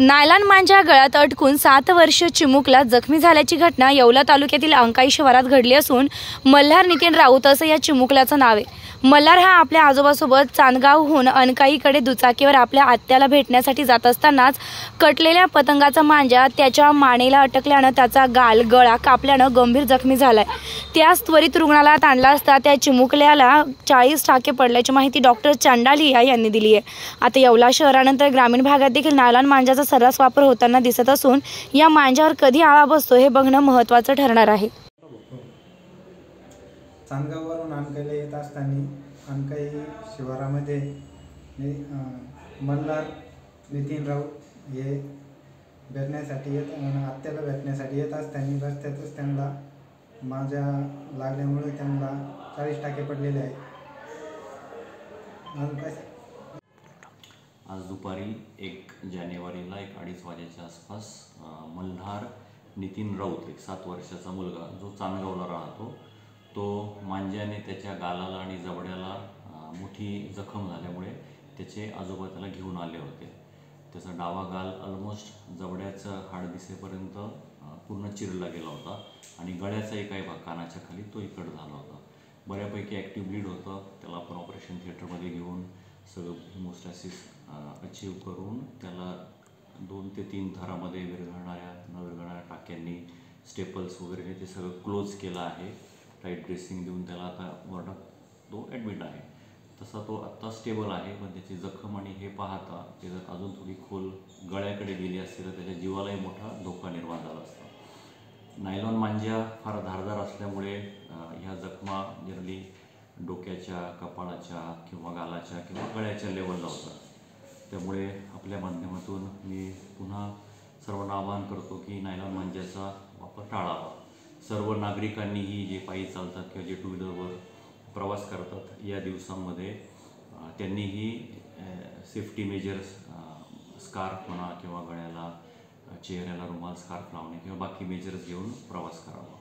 Nylon मांजा गळ्यात अडकून 7 वर्षीय चिमुकला जखमी झाल्याची घटना येवला तालुक्यातील अंकाई शिवारात घडली असून मल्हार नितीन राऊत असं या चिमुकल्याचं नाव आहे। मल्हार हा आपल्या आजोबासोबत चांदगावहून अनकाईकडे दुचाकीवर आपल्या आत्याला भेटण्यासाठी जात असतानाच कटलेल्या पतंगाचा मांजा त्याच्या मानेला अटकल्यानं त्याचा गळा कापल्यानं गंभीर जखमी झालाय। त्यास त्वरित रुग्णालयात आणला असता त्या चिमुकल्याला 40 टाके पडल्याची माहिती डॉक्टर चंडालिया यांनी दिली आहे। आता येवला शहरानंतर ग्रामीण भागात देखील नायलॉन मांजाचा सर्रास वापर होताना दिसत असून या मांजावर कधी आळा बसतो हे बघणं महत्त्वाचं ठरणार आहे। चांदगाववरून अनकाईला येत असताना अनकाई शिवारामध्ये मल्हार नितीन राऊत हे भेटण्यासाठी आत्याला भेटण्यासाठी येत असताना रस्त्यातच त्यांना मांजा लागल्यामुळे त्यांना 40 टाके पडलेले आहेत। आज दुपारी 1 जानेवारीला 1:30 वाजेच्या आसपास मल्हार नितीन राऊत एक 7 वर्षाचा मुलगा जो चांदगावला राहतो तो मांज्याने त्याच्या गालाला आणि जबड्याला मोठी जखम झाल्यामुळे त्याचे आजोबा त्याला घेऊन आले होते। त्याचा डावा गाल ऑलमोस्ट जबड्याचं हाड दिसेपर्यंत पूर्ण चिरला गेला होता आणि गळ्याचाही काही भाग कानाच्या खाली तो इकड झाला होता। बऱ्यापैकी ॲक्टिव्ह ब्लीड होतं। त्याला आपण ऑपरेशन थिएटरमध्ये घेऊन सगळं हिमोस्टॅसिस अचीव करून त्याला 2 ते 3 थरामध्ये विरघळणाऱ्या न विरघळणाऱ्या टाक्यांनी स्टेपल्स वगैरे ते सगळं क्लोज केलं आहे। टाईट ड्रेसिंग देऊन त्याला आता वॉर्डात तो ॲडमिट आहे। तसा तो आत्ता स्टेबल आहे, पण त्याची जखम आणि हे पाहता ते जर अजून थोडी खोल गळ्याकडे गेली असती तर त्याच्या जीवालाही मोठा धोका निर्माण झाला असता। नायलॉन मांजा फार धारदार असल्यामुळे ह्या जखमा जनरली डोक्याच्या, कपाळाच्या किंवा गालाच्या किंवा गळ्याच्या लेवलला होतात। त्यामुळे आपल्या माध्यमातून मी पुन्हा सर्वांना आवाहन करतो की नायलॉन मांजाचा वापर टाळावा। सर्व नागरिकांनीही जे पायी चालतात किंवा जे 2 व्हीलरवर प्रवास करतात या दिवसांमध्ये त्यांनीही सेफ्टी मेजर्स स्कार्फ म्हणा किंवा गळ्याला चेहऱ्याला रुमाल स्कार्फ लावणे किंवा बाकी मेजर्स घेऊन प्रवास करावा।